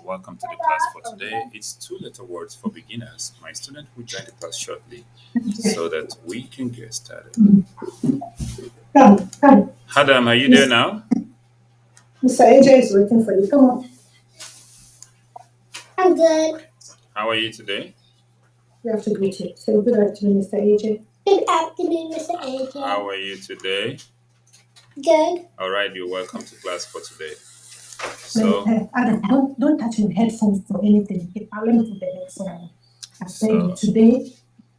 Welcome to the class for today. It's two-letter words for beginners. My student will join the class shortly so that we can get started. Come. Adam, are you there now? Mr. AJ is waiting for you. Come on. I'm good. How are you today? You have to greet you. Say good afternoon, Mr. AJ. Good afternoon, Mr. AJ. How are you today? Good. All right, you're welcome to class for today. So, Adam, don't touch your headphones or anything. Okay, I'll let me put the headphones on. I beg you so today.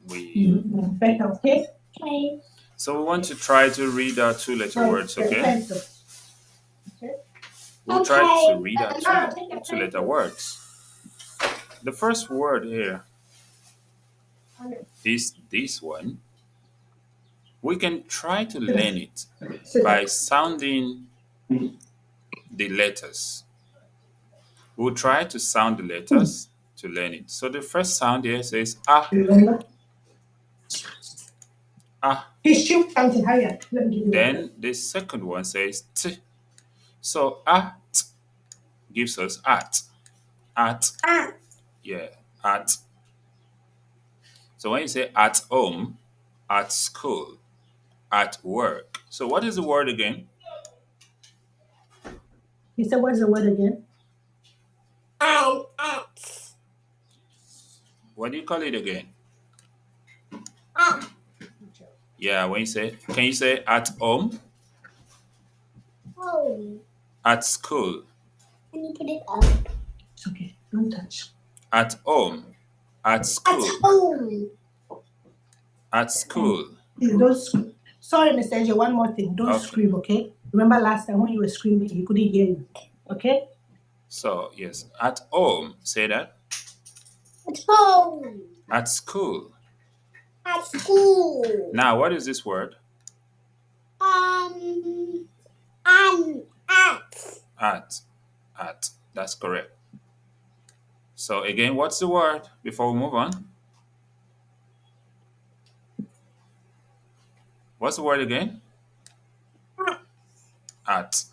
we You better, okay? Okay. so we want to try to read our two-letter words, okay? Pencil. We'll try to Okay. read our Take a two-letter pencil. words. The first word here is this one. We can try to learn it Sit by down. sounding the letters. We'll try to sound the letters to learn it. So the first sound here says ah, Remember? ah. He's still counting. Hurry up. Let me give you one. Then the second one says t. So at gives us at, Ah. yeah, at. So when you say at home, at school, at work. So what is the word again? He said, what's the word again? At. What do you call it again? Ah. Yeah, when you say, can you say at home, Oh. at school, Can you put it up? It's okay. Don't touch. at home, at At school, home. at school? Please don't scream. Sorry, Mr. AJ, one more thing. Don't Okay. scream, okay? Remember last time when you were screaming, he couldn't hear you. Okay? So yes, at home, say that. At home. At school. At school. Now, what is this word? And At. At. That's correct. So again, what's the word before we move on? What's the word again? At.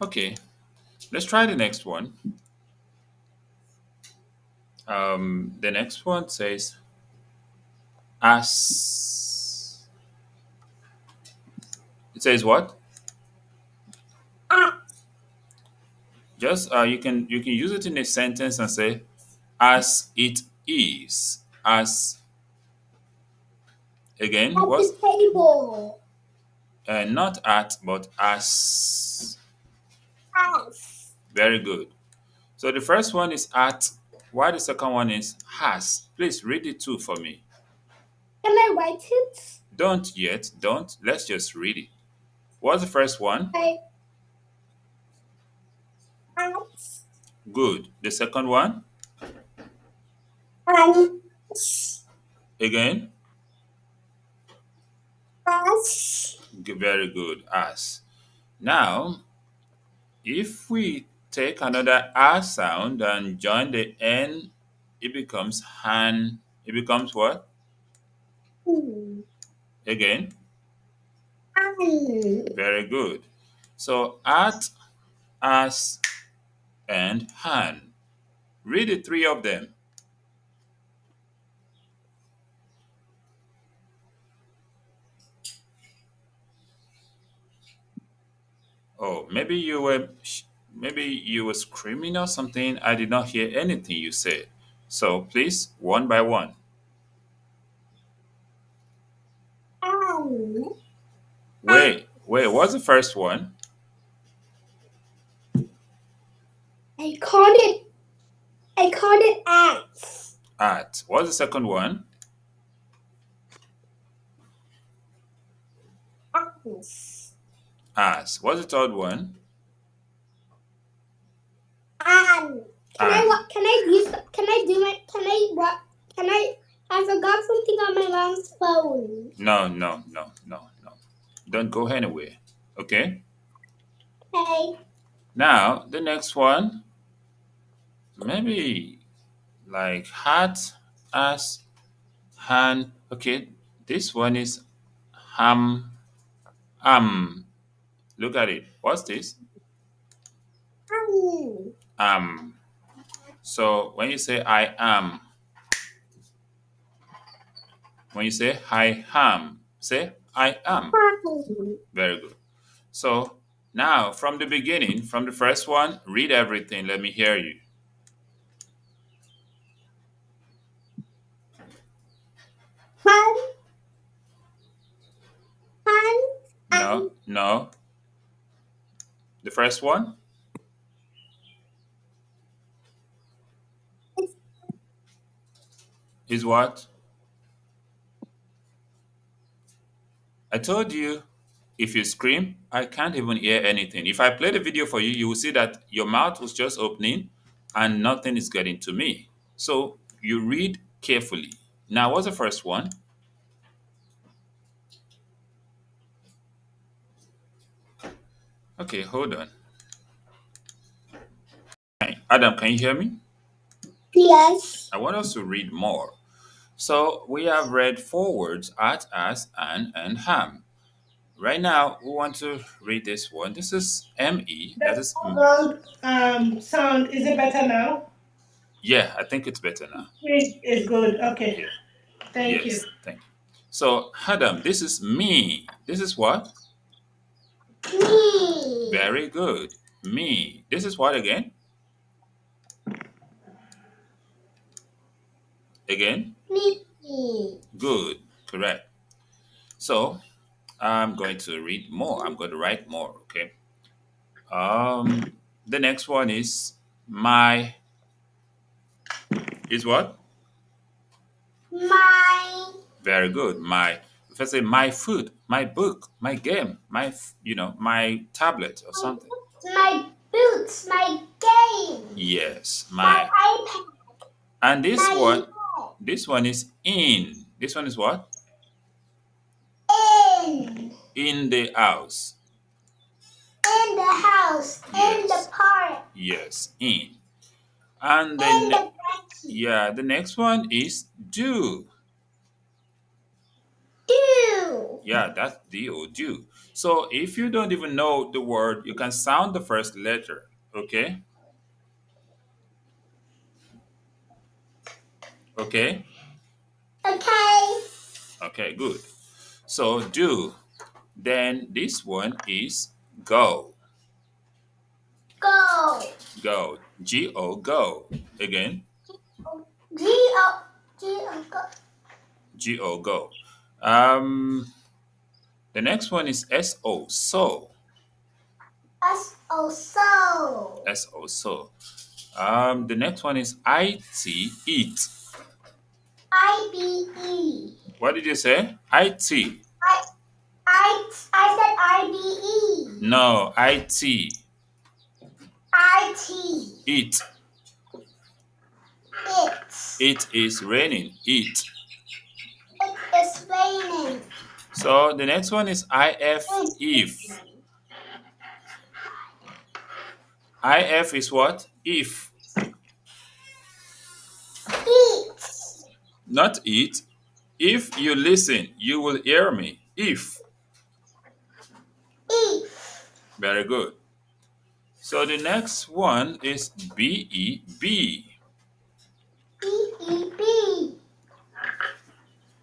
Okay, let's try the next one. The next one says as. It says what? Just you can use it in a sentence and say as it is. As again, at what? the table. Not at, but as. As. Very good. So the first one is at, while the second one is has. Please read it too for me. Can I write it? Don't yet, don't. Let's just read it. What's the first one? Okay. At. Good. The second one? And. Again? As. Very good. As. Now, if we take another R sound and join the N, it becomes han. It becomes what? Again? And. Very good. So at, as, and han. Read the three of them. Oh, maybe you were screaming or something. I did not hear anything you said. So please, one by one. And. Wait, what's the first one? I called it. I called it at. At. What's the second one? As. As. What's the third one? And. Can I And. what? Can I use? Can I do it? Can I what? Can I? I forgot something on my mom's phone. No. Don't go anywhere. Okay? Okay. Now, the next one, maybe like hat, as, hand. Okay, this one is ham, am. Look at it. What's this? And. am. So when you say I am, when you say I am, say I am. Very good. So now from the beginning, from the first one, read everything. Let me hear you. Hun, hun, No, no. The first one is what? I told you, if you scream, I can't even hear anything. If I play the video for you, you will see that your mouth was just opening and nothing is getting to me. So you read carefully. Now, what's the first one? Okay, hold on. Adam, can you hear me? yes. I want us to read more. So we have read 4 words: at, as, and ham. Right now, we want to read this one. This is me. That is Sound, is it better now? yeah. I think it's better now. It's good. Okay. Yeah. Thank you. Yes. Thank you. So Adam, this is me. This is what? Me. Very good. Me. This is what again? Again? Me. Good. Correct. So I'm going to read more. I'm going to write more. Okay. The next one is my. Is what? My. Very good. My. If I say my food, my book, my game, my tablet or something. My boots. My game. Yes, My my. iPad. And this My one, bed. this one is in. This one is what? In. In the house. In the house. In the Yes. park. Yes, in. And In then, the vacuum. yeah, the next one is do. Do. Yeah, that's do, do. So if you don't even know the word, you can sound the first letter. Okay? Okay? Okay. Okay, good. So do. Then this one is go. Go. Go. Go. Go. Again. G-O. G-O. Go. Go. Go. Um, the next one is so. S-O. So. So. The next one is eat. I-B-E. What did you say? It. I said I-B-E. No, it. I-T. It. It. It is raining. It. It is raining. So the next one is if. If is what? If. Eat. Not it. If you listen, you will hear me. If. Eat. Very good. So the next one is BEB. B-E-B.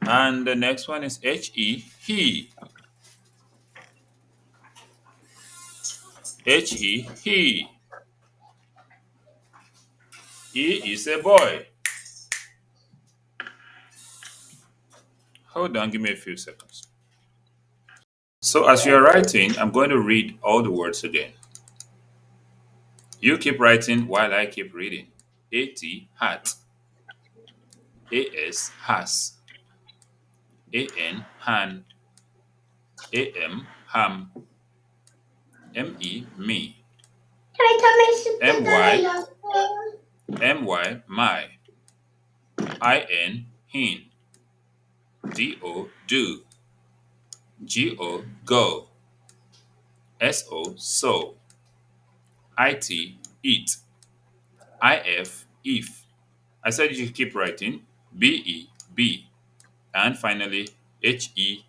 And the next one is he. He. He is a boy. Hold on, give me a few seconds. So as you're writing, I'm going to read all the words again. You keep writing while I keep reading. AT, hat. AS, has. AN, han. AM, ham. ME, me. Can I tell my sister MY, that my. IN, hin. DO, do. GO, go. SO, so. IT, eat. If. I said you keep writing. BE, be. And finally, he.